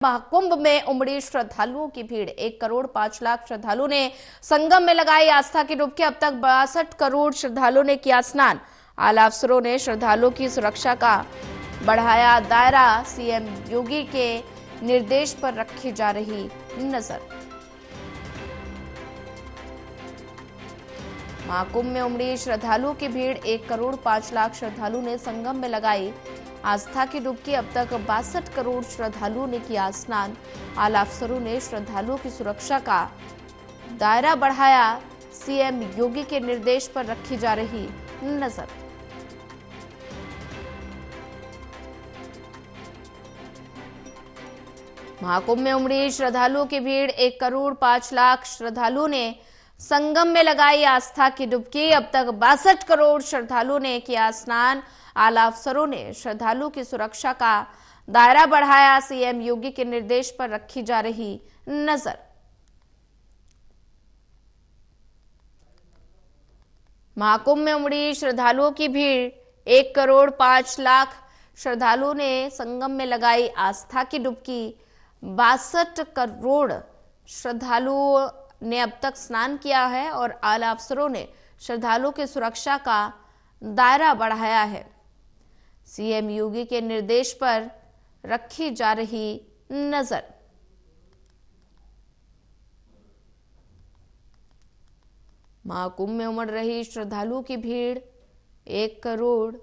महाकुंभ में उमड़ी श्रद्धालुओं की भीड़। 1 करोड़ 5 लाख श्रद्धालुओं ने संगम में लगाई आस्था की डुबकी। अब तक 62 करोड़ श्रद्धालुओं ने किया स्नान। आला अफसरों ने श्रद्धालुओं की सुरक्षा का बढ़ाया दायरा। सीएम योगी के निर्देश पर रखी जा रही नजर। महाकुंभ में उमड़ी श्रद्धालुओं की भीड़। 1 करोड़ 5 लाख श्रद्धालुओं ने संगम में लगाई आस्था की डुबकी। अब तक 62 करोड़ श्रद्धालुओं ने किया स्नान। आला अफसरों ने श्रद्धालुओं की सुरक्षा का दायरा बढ़ाया। सीएम योगी के निर्देश पर रखी जा रही नजर। महाकुंभ में उमड़ी श्रद्धालुओं की भीड़। 1 करोड़ 5 लाख श्रद्धालुओं ने संगम में लगाई आस्था की डुबकी। अब तक 62 करोड़ श्रद्धालुओं ने किया स्नान। आला अफसरों ने श्रद्धालुओं की सुरक्षा का दायरा बढ़ाया। सीएम योगी के निर्देश पर रखी जा रही नजर। महाकुंभ में उमड़ी श्रद्धालुओं की भीड़। 1 करोड़ 5 लाख श्रद्धालुओं ने संगम में लगाई आस्था की डुबकी। 62 करोड़ श्रद्धालुओं ने अब तक स्नान किया है और आला अफसरों ने श्रद्धालुओं की सुरक्षा का दायरा बढ़ाया है। सीएम योगी के निर्देश पर रखी जा रही नजर। महाकुंभ में उमड़ रही श्रद्धालुओं की भीड़। 1 करोड़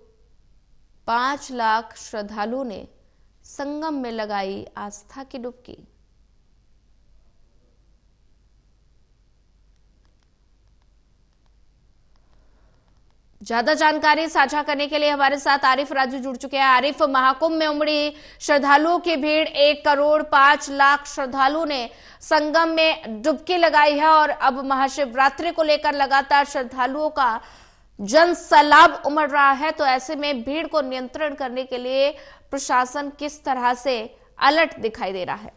5 लाख श्रद्धालुओं ने संगम में लगाई आस्था की डुबकी। ज्यादा जानकारी साझा करने के लिए हमारे साथ आरिफ राजू जुड़ चुके हैं। आरिफ, महाकुंभ में उमड़ी श्रद्धालुओं की भीड़। 1 करोड़ 5 लाख श्रद्धालुओं ने संगम में डुबकी लगाई है और अब महाशिवरात्रि को लेकर लगातार श्रद्धालुओं का जन सैलाब उमड़ रहा है। तो ऐसे में भीड़ को नियंत्रण करने के लिए प्रशासन किस तरह से अलर्ट दिखाई दे रहा है?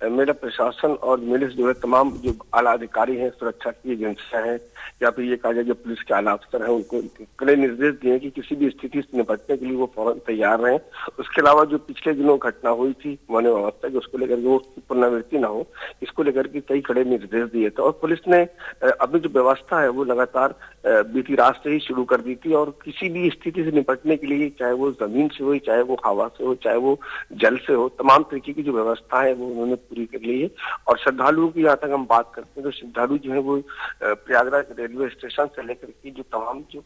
मेरा प्रशासन और मेरे जो है तमाम जो आला अधिकारी हैं, सुरक्षा की एजेंसियां हैं या फिर ये कहा जाए जो पुलिस के आला अफसर हैं, उनको कड़े निर्देश दिए कि किसी भी स्थिति से निपटने के लिए वो फौरन तैयार रहें। उसके अलावा जो पिछले दिनों घटना हुई थी मानव अवस्था की, उसको लेकर वो पुनरावृत्ति ना हो, इसको लेकर के कई कड़े निर्देश दिए थे। और पुलिस ने अभी जो व्यवस्था है वो लगातार बीती रात से ही शुरू कर दी थी और किसी भी स्थिति से निपटने के लिए, चाहे वो जमीन से हो, चाहे वो हवा से हो, चाहे वो जल से हो, तमाम तरीके की जो व्यवस्था है वो उन्होंने पूरी कर ली है। और श्रद्धालुओं की यहाँ तक हम बात करते हैं तो श्रद्धालु जो है वो प्रयागराज रेलवे स्टेशन से लेकर के जो तमाम जो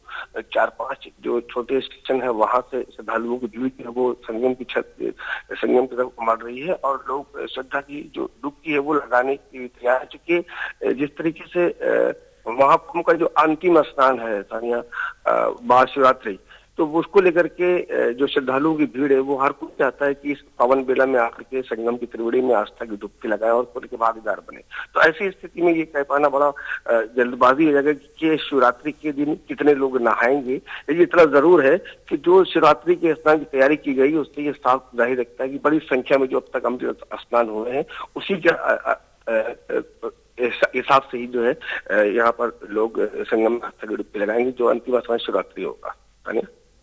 4-5 जो छोटे स्टेशन है वहां से श्रद्धालुओं की भीड़ है वो संगम की तरफ उमड़ रही है और लोग श्रद्धा की जो डुबकी है वो लगाने की तैयार है। चूंकि जिस तरीके से महाकुंभ का जो अंतिम स्नान है सानिया महाशिवरात्रि, तो उसको लेकर के जो श्रद्धालुओं की भीड़ है वो हर कोई चाहता है कि इस पावन बेला में आकर के संगम की त्रिवेणी में आस्था की डुबकी लगाए और खुद के भागीदार बने। तो ऐसी स्थिति में ये कह पाना बड़ा जल्दबाजी हो जाएगा कि शिवरात्रि के दिन कितने लोग नहाएंगे। लेकिन इतना जरूर है कि जो शिवरात्रि के स्नान की तैयारी की गई है उससे ये साफ जाहिर रखता है कि बड़ी संख्या में जो अब तक अमृत स्नान हुए हैं उसी के हिसाब से ही जो है यहाँ पर लोग संगम में आस्था की डुबकी लगाएंगे जो अंतिम स्नान शिवरात्रि होगा।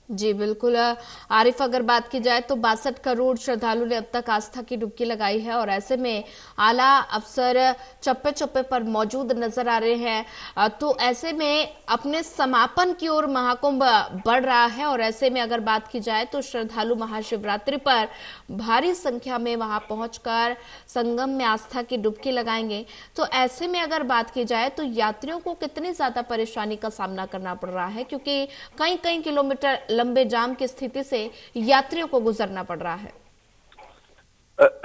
जी बिल्कुल आरिफ, अगर बात की जाए तो 62 करोड़ श्रद्धालुओं ने अब तक आस्था की डुबकी लगाई है और ऐसे में आला अफसर चप्पे चप्पे पर मौजूद नजर आ रहे हैं। तो ऐसे में अपने समापन की ओर महाकुंभ बढ़ रहा है और ऐसे में अगर बात की जाए तो श्रद्धालु महाशिवरात्रि पर भारी संख्या में वहां पहुंचकर संगम में आस्था की डुबकी लगाएंगे। तो ऐसे में अगर बात की जाए तो यात्रियों को कितनी ज्यादा परेशानी का सामना करना पड़ रहा है, क्योंकि कई किलोमीटर लंबे जाम की स्थिति से यात्रियों को गुजरना पड़ रहा है?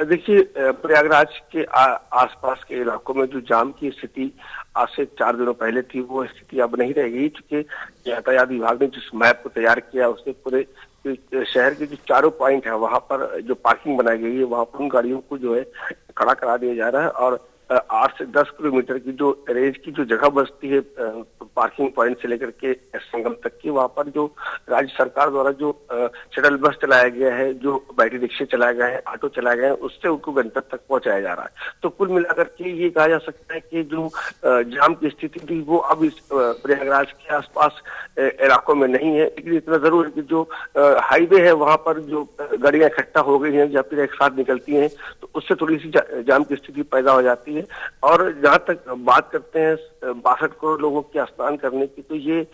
देखिए, प्रयागराज के आसपास के इलाकों में जो जाम की स्थिति आज से 4 दिनों पहले थी वो स्थिति अब नहीं रहेगी, क्योंकि यातायात विभाग ने जिस मैप को तैयार किया उससे पूरे शहर के जो चारों पॉइंट है वहां पर जो पार्किंग बनाई गई है वहां पर उन गाड़ियों को जो है खड़ा करा दिया जा रहा है और 8 से 10 किलोमीटर की जो रेंज की जो जगह बचती है पार्किंग पॉइंट से लेकर के संगम तक की, वहां पर जो राज्य सरकार द्वारा जो शटल बस चलाया गया है, जो बैटरी रिक्शे चलाए गए हैं, ऑटो चलाए गए हैं, उससे उनको गंतव्य तक पहुंचाया जा रहा है। तो कुल मिलाकर के ये कहा जा सकता है कि जो जाम की स्थिति थी वो अब इस प्रयागराज के आसपास इलाकों में नहीं है। लेकिन इतना जरूर है कि जो हाईवे है वहां पर जो गाड़ियां इकट्ठा हो गई हैं या फिर एक साथ निकलती हैं, तो उससे थोड़ी सी जाम की स्थिति पैदा हो जाती है। और जहां तक बात करते हैं 62 करोड़ लोगों के स्नान करने की, तो ये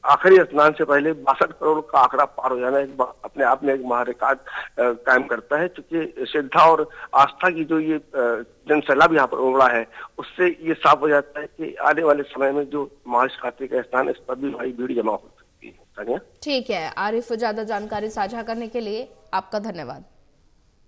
आखिरी स्नान से पहले 62 करोड़ का आंकड़ा पार हो जाना अपने आप में एक महारिकॉर्ड कायम करता है। क्योंकि श्रद्धा और आस्था की जो ये जनसैलाब यहाँ पर उमड़ा है, उससे ये साफ हो जाता है कि आने वाले समय में जो महाशिवरात्रि का स्थान, इस पर भी भारी भीड़ जमा हो सकती है। ठीक है आरिफ, ज्यादा जानकारी साझा करने के लिए आपका धन्यवाद।